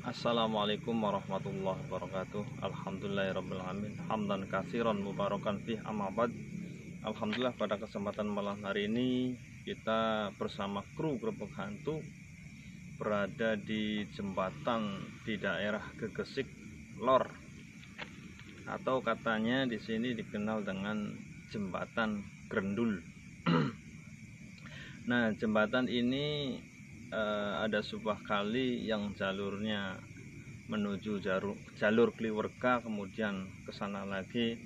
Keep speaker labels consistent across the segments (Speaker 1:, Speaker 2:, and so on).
Speaker 1: Assalamualaikum warahmatullahi wabarakatuh. Alhamdulillahirabbil alamin. Hamdan katsiran mubarakan fih amma ba'd. Alhamdulillah, pada kesempatan malam hari ini kita bersama kru Grebek Hantu berada di jembatan di daerah Gegesik Lor, atau katanya di sini dikenal dengan jembatan Grendul. Nah, jembatan ini ada sebuah kali yang jalurnya menuju jalur Kliwerga, kemudian ke sana lagi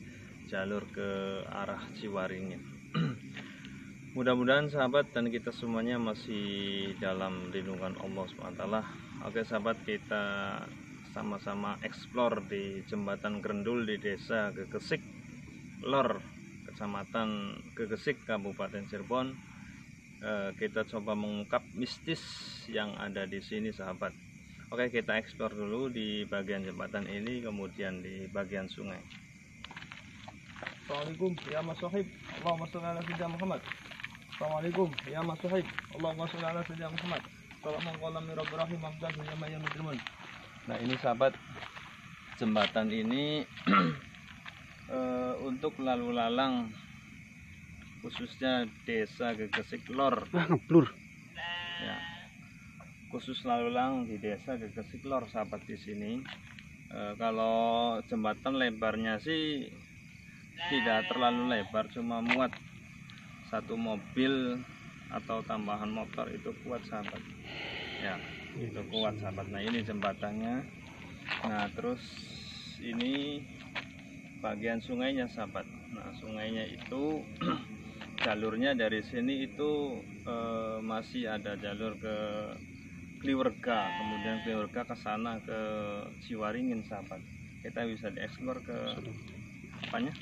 Speaker 1: jalur ke arah Ciwaringin. Mudah-mudahan sahabat dan kita semuanya masih dalam lindungan Allah SWT. Oke sahabat, kita sama-sama eksplor di jembatan Grendul di desa Gegesik Lor, kecamatan Gegesik, Kabupaten Cirebon. Kita coba mengungkap mistis yang ada di sini sahabat. Oke, kita eksplor dulu di bagian jembatan ini, kemudian di bagian sungai.
Speaker 2: Assalamualaikum ya Mas Sohib, Allahumma sholli ala sayyidina Muhammad. Assalamualaikum ya Mas Sohib, Allahumma sholli ala sayyidina Muhammad.
Speaker 1: Nah ini sahabat, jembatan ini untuk lalu lalang khususnya desa Gegesik Lor. Ya, khusus lalu lalang di desa Gegesik Lor sahabat di sini. Kalau jembatan lebarnya sih tidak terlalu lebar, cuma muat satu mobil atau tambahan motor itu kuat sahabat. Ya, itu kuat sahabat. Nah ini jembatannya. Nah terus ini bagian sungainya sahabat. Nah sungainya itu jalurnya dari sini itu masih ada jalur ke Kliwerga, kemudian Kliwerga ke sana ke Ciwaringin sahabat. Kita bisa dieksplor ke apanya?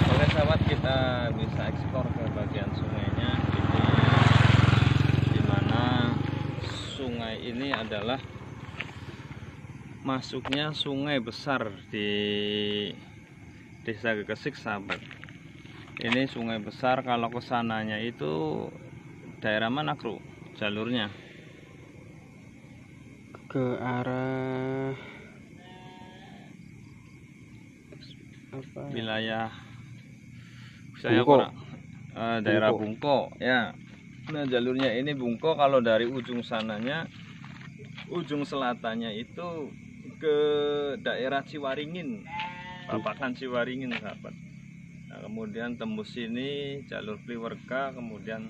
Speaker 1: Oke sahabat, kita bisa eksplor ke bagian sungainya. Ini dimana sungai ini adalah masuknya sungai besar di desa Gegesik sahabat. Ini sungai besar, kalau kesananya itu daerah mana kru jalurnya?
Speaker 2: Ke arah apa?
Speaker 1: Wilayah saya kurang daerah Bungko ya. Nah jalurnya ini Bungko, kalau dari ujung sananya, ujung selatannya itu ke daerah Ciwaringin, Babakan Ciwaringin sahabat. Nah, kemudian tembus sini jalur Kliwerga, kemudian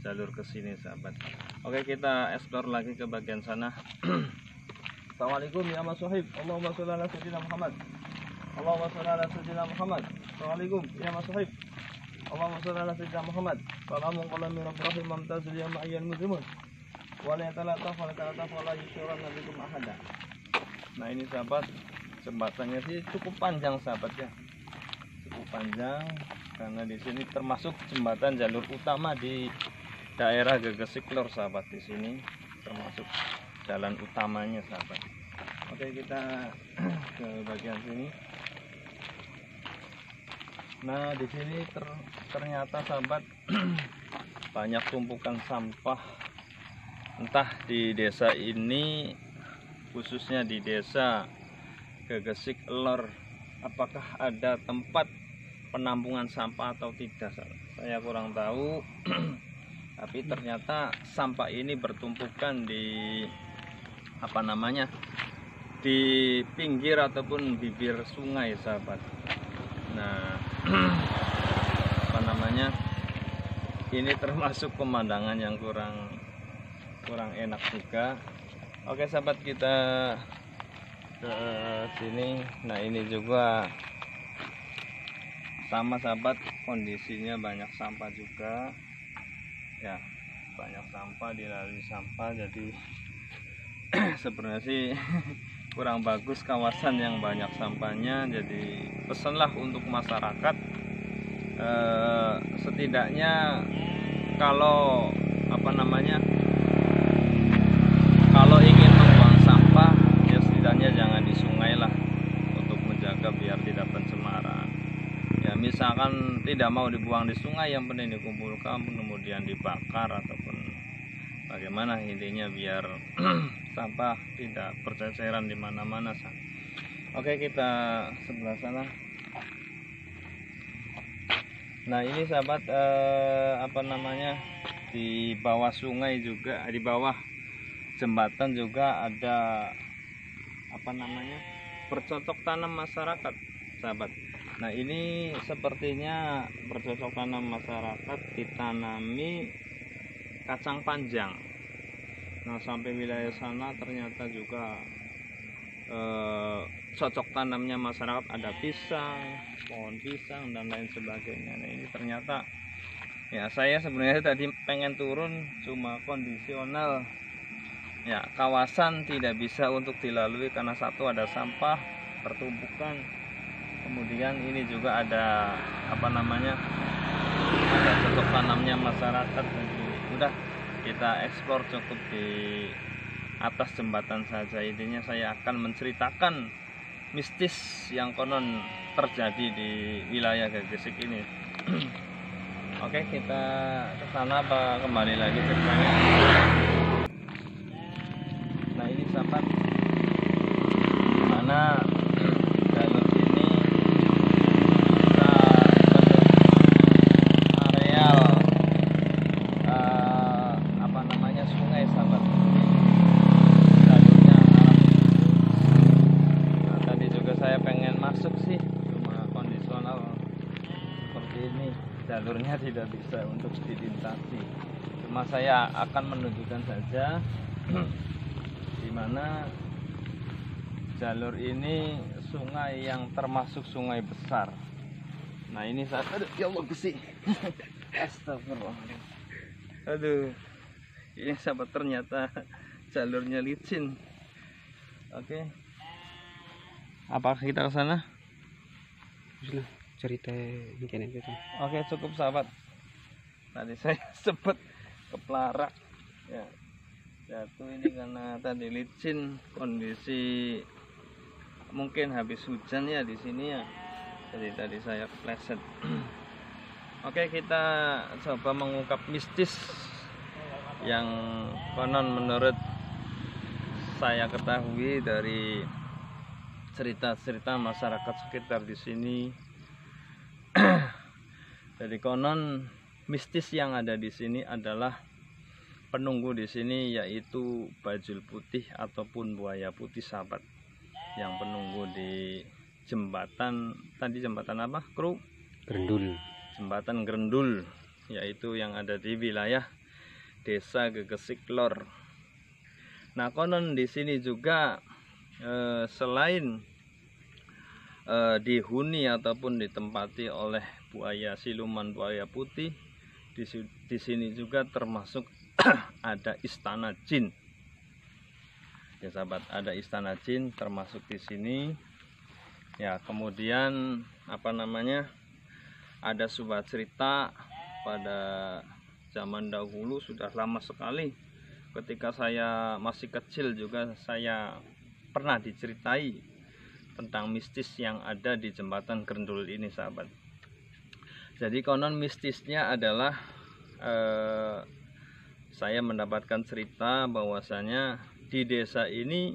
Speaker 1: jalur ke sini sahabat. Oke, kita eksplor lagi ke bagian sana.
Speaker 2: Assalamualaikum ya Mas Sohib, Allahumma sholli ala sayyidina Muhammad. Allahumma sholli ala sayyidina Muhammad. Assalamualaikum ya Mas Sohib, Allahumma sholli ala sayyidina Muhammad. Salamun qala min rabbihim mamtazil ya ma'ayyal muslimun. Wa la yatalata wa la talata wa la yusyurana bikum ahada.
Speaker 1: Nah ini sahabat, jembatannya sih cukup panjang sahabat ya, cukup panjang karena di sini termasuk jembatan jalur utama di daerah Gegesik Lor sahabat. Di sini termasuk jalan utamanya sahabat. Oke, kita ke bagian sini. Nah di sini ternyata sahabat banyak tumpukan sampah, entah di desa ini, khususnya di desa Gegesik Lor, apakah ada tempat penampungan sampah atau tidak, saya kurang tahu. Tapi ternyata sampah ini bertumpukan di apa namanya, di pinggir ataupun bibir sungai sahabat. Nah apa namanya, ini termasuk pemandangan yang kurang enak juga. Oke sahabat, kita ke sini. Nah ini juga sama sahabat, kondisinya banyak sampah juga ya, banyak sampah, dilalui sampah. Jadi sebenarnya sih kurang bagus kawasan yang banyak sampahnya. Jadi pesanlah untuk masyarakat, setidaknya kalau apa namanya, kalau ingin membuang sampah ya setidaknya jangan di sungai lah, untuk menjaga biar tidak pencemaran. Ya misalkan tidak mau dibuang di sungai, yang penting dikumpulkan kemudian dibakar ataupun bagaimana, intinya biar sampah tidak berceceran di mana-mana. Oke, kita sebelah sana. Nah ini sahabat, di bawah sungai juga, di bawah jembatan juga ada bercocok tanam masyarakat sahabat. Nah ini sepertinya bercocok tanam masyarakat ditanami kacang panjang. Nah sampai wilayah sana ternyata juga cocok tanamnya masyarakat, ada pisang, pohon pisang dan lain sebagainya. Nah ini ternyata ya, saya sebenarnya tadi pengen turun, cuma kondisional ya, kawasan tidak bisa untuk dilalui karena satu ada sampah pertumpukan, kemudian ini juga ada ada cocok tanamnya masyarakat. Jadi udah kita eksplor cukup di atas jembatan saja. Intinya saya akan menceritakan mistis yang konon terjadi di wilayah Gegesik ini. Oke, kita ke sana apa kembali lagi ceritanya. Nah ini sahabat, mana jalur ini bisa areal sungai sahabat. Jalurnya arah nah, tadi juga saya pengen masuk sih, cuma kondisional seperti ini, jalurnya tidak bisa untuk dilintasi. Cuma saya akan menunjukkan saja di mana jalur ini sungai yang termasuk sungai besar. Nah ini saat, aduh ya Allah besi. Astagfirullah. Aduh, ini sahabat ternyata jalurnya licin. Oke, apakah kita ke sana?
Speaker 3: Cerita mungkin gitu.
Speaker 1: Oke, cukup sahabat. Tadi saya sempat kepelarak ya, jatuh ini karena tadi licin, kondisi mungkin habis hujan ya di sini ya, jadi tadi saya kepleset. Oke, kita coba mengungkap mistis yang konon menurut saya ketahui dari cerita-cerita masyarakat sekitar di sini. Jadi konon mistis yang ada di sini adalah penunggu di sini, yaitu bajul putih ataupun buaya putih sahabat, yang penunggu di jembatan tadi, jembatan apa kru?
Speaker 3: Grendul.
Speaker 1: Jembatan Grendul, yaitu yang ada di wilayah Desa Gegesik Lor. Nah konon di sini juga selain dihuni ataupun ditempati oleh buaya siluman buaya putih, di sini juga termasuk ada istana jin. Ya sahabat, ada istana jin termasuk di sini. Ya, kemudian ada sebuah cerita pada zaman dahulu, sudah lama sekali. Ketika saya masih kecil juga saya pernah diceritai tentang mistis yang ada di jembatan Grendul ini sahabat. Jadi konon mistisnya adalah saya mendapatkan cerita bahwasanya di desa ini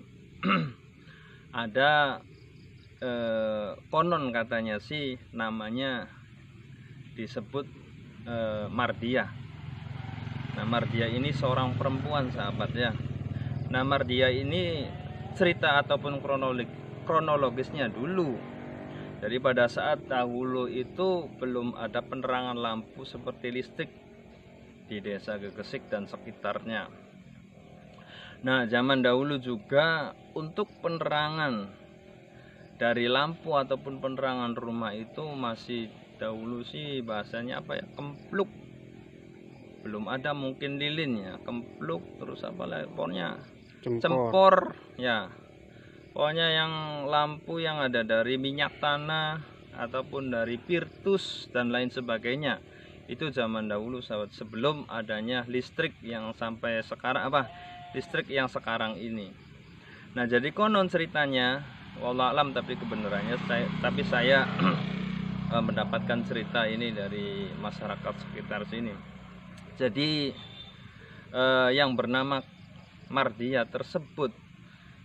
Speaker 1: ada konon katanya sih namanya disebut Mardia. Nah Mardia ini seorang perempuan sahabat ya. Nah Mardia ini cerita ataupun kronologisnya dulu, jadi pada saat dahulu itu belum ada penerangan lampu seperti listrik di desa Gegesik dan sekitarnya. Nah zaman dahulu juga untuk penerangan dari lampu ataupun penerangan rumah itu masih dahulu sih bahasanya kempluk, belum ada mungkin lilinnya, kempluk, terus pokoknya cempor ya, pokoknya yang lampu yang ada dari minyak tanah ataupun dari pirtus dan lain sebagainya, itu zaman dahulu sahabat, sebelum adanya listrik yang sampai sekarang listrik yang sekarang ini. Nah jadi konon ceritanya wallah alam, tapi kebenarannya saya mendapatkan cerita ini dari masyarakat sekitar sini. Jadi yang bernama Mardia tersebut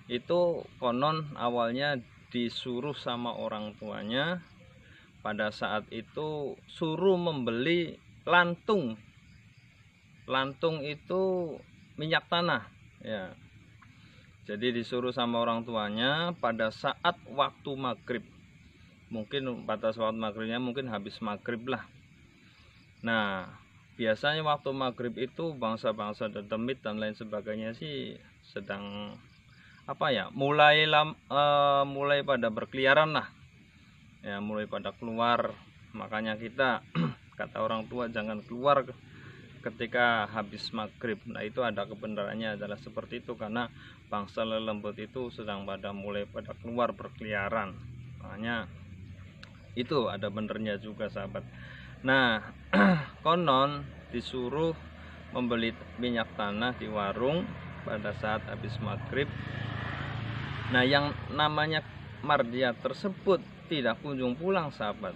Speaker 1: itu konon awalnya disuruh sama orang tuanya pada saat itu suruh membeli lantung. Lantung itu minyak tanah ya. Jadi disuruh sama orang tuanya pada saat waktu maghrib. Mungkin batas waktu maghribnya mungkin habis maghrib lah. Nah, biasanya waktu maghrib itu bangsa-bangsa Demit dan lain sebagainya sih sedang apa ya, mulai pada berkeliaran lah ya, mulai pada keluar. Makanya kita kata orang tua jangan keluar ketika habis maghrib. Nah, itu ada kebenarannya adalah seperti itu, karena bangsa lelembut itu sedang mulai pada keluar berkeliaran. Makanya itu ada benernya juga, sahabat. Nah, konon disuruh membeli minyak tanah di warung pada saat habis maghrib. Nah, yang namanya Mardia tersebut tidak kunjung pulang, sahabat.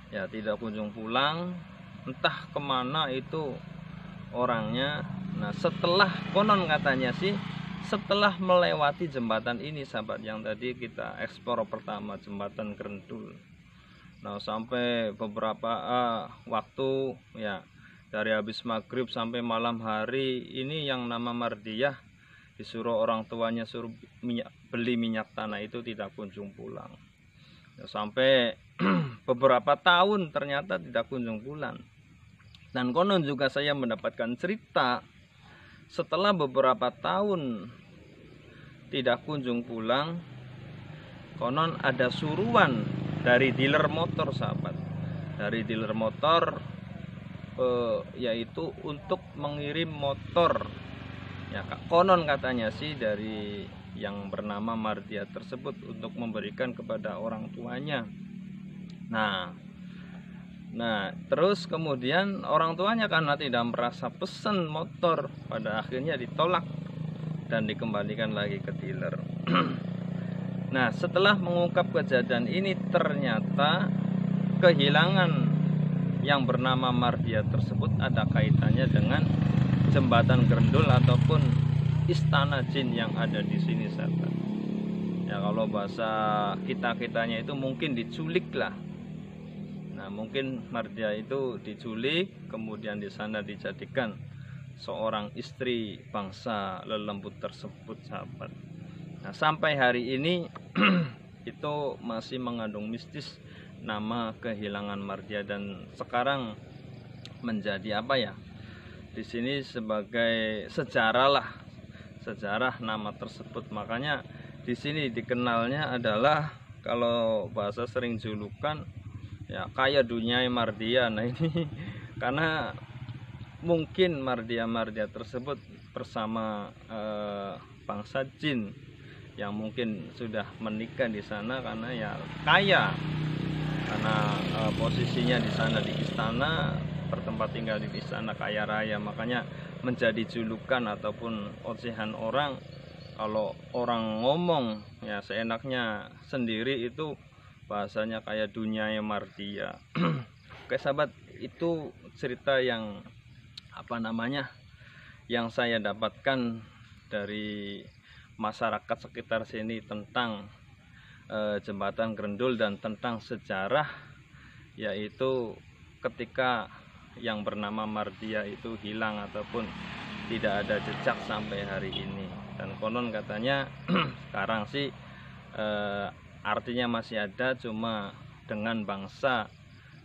Speaker 1: Ya, tidak kunjung pulang, entah kemana itu orangnya. Nah, setelah konon katanya sih, setelah melewati jembatan ini, sahabat, yang tadi kita eksplor pertama, jembatan Grendul. Nah, sampai beberapa waktu ya, dari habis maghrib sampai malam hari ini, yang nama Mardiah disuruh orang tuanya suruh beli minyak tanah itu tidak kunjung pulang ya, sampai beberapa tahun ternyata tidak kunjung pulang. Dan konon juga saya mendapatkan cerita setelah beberapa tahun tidak kunjung pulang, konon ada suruhan dari dealer motor, sahabat, dari dealer motor yaitu untuk mengirim motor ya, konon katanya sih dari yang bernama Mardia tersebut untuk memberikan kepada orang tuanya. Nah, terus kemudian orang tuanya karena tidak merasa pesan motor, pada akhirnya ditolak dan dikembalikan lagi ke dealer. Nah, setelah mengungkap kejadian ini, ternyata kehilangan yang bernama Mardia tersebut ada kaitannya dengan jembatan Grendul ataupun istana jin yang ada di sini, sahabat. Ya, kalau bahasa kita-kitanya itu mungkin diculik lah. Nah, mungkin Mardia itu diculik, kemudian di sana dijadikan seorang istri bangsa lelembut tersebut, sahabat. Nah, sampai hari ini itu masih mengandung mistis nama kehilangan Mardia, dan sekarang menjadi apa ya, di sini sebagai sejarah lah, sejarah nama tersebut. Makanya di sini dikenalnya adalah, kalau bahasa sering julukan ya, kaya dunia Mardia. Nah, ini karena mungkin Mardia tersebut bersama bangsa jin yang mungkin sudah menikah di sana, karena ya kaya, karena posisinya di sana di istana, bertempat tinggal di istana kaya raya. Makanya menjadi julukan ataupun ocehan orang. Kalau orang ngomong ya seenaknya sendiri, itu bahasanya kayak dunia Mardia. Oke, sahabat, itu cerita yang apa namanya, yang saya dapatkan dari masyarakat sekitar sini tentang jembatan Grendul dan tentang sejarah, yaitu ketika yang bernama Mardia itu hilang ataupun tidak ada jejak sampai hari ini. Dan konon katanya sekarang sih artinya masih ada, cuma dengan bangsa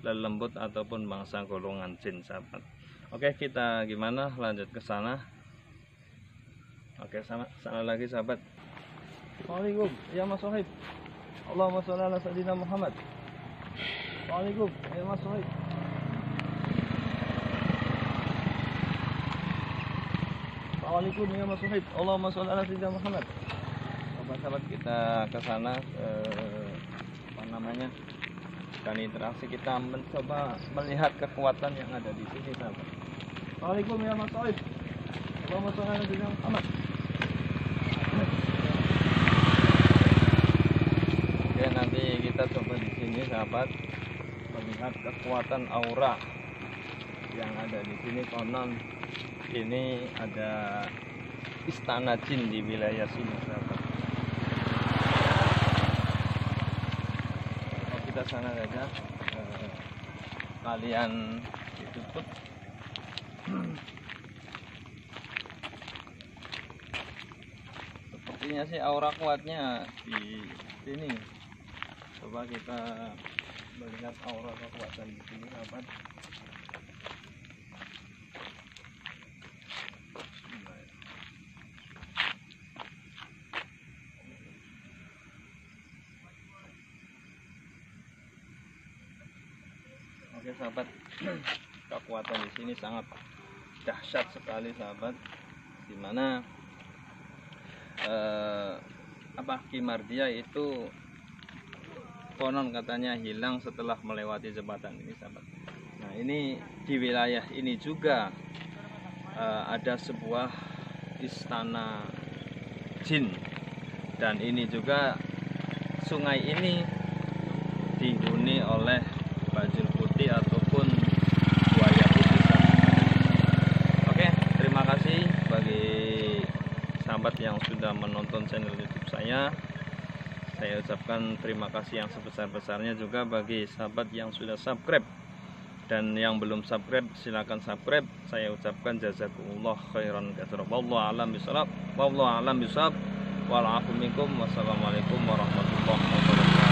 Speaker 1: lelembut ataupun bangsa golongan jin, sahabat. Oke, kita gimana lanjut ke sana? Oke, sana lagi, sahabat.
Speaker 2: Assalamualaikum ya Mas Sohib. Allahumma sholli ala sayyidina Muhammad. Assalamualaikum ya Mas Sohib. Assalamualaikum ya Mas Sohib. Allahumma sholli ala sayyidina Muhammad.
Speaker 1: Sahabat, kita ke sana, apa namanya, dan interaksi, kita mencoba melihat kekuatan yang ada di sini, sahabat.
Speaker 2: Assalamualaikum ya Mas Sohib. Allahumma sholli ala sayyidina Muhammad.
Speaker 1: Oke, nanti kita coba di sini, sahabat, melihat kekuatan aura yang ada di sini. Konon ini ada istana jin di wilayah sini, sahabat. Oh, kita sana saja, kalian ditutup. Sepertinya sih aura kuatnya di sini. Coba kita melihat aura kekuatan di sini, sahabat. Oke sahabat, kekuatan di sini sangat dahsyat sekali, sahabat. Dimana Ki Mardia itu konon katanya hilang setelah melewati jembatan ini, sahabat. Nah, ini di wilayah ini juga ada sebuah istana jin, dan ini juga sungai ini dihuni oleh bajul putih ataupun buaya putih, sahabat. Oke, terima kasih bagi sahabat yang sudah menonton channel YouTube saya. Saya ucapkan terima kasih yang sebesar-besarnya juga bagi sahabat yang sudah subscribe, dan yang belum subscribe silakan subscribe. Saya ucapkan jazakumullah khairan katsira. Wallahu a'lam bishawab. Wallahu a'lam bishawab. Wal afu minkum. Wassalamualaikum warahmatullahi wabarakatuh.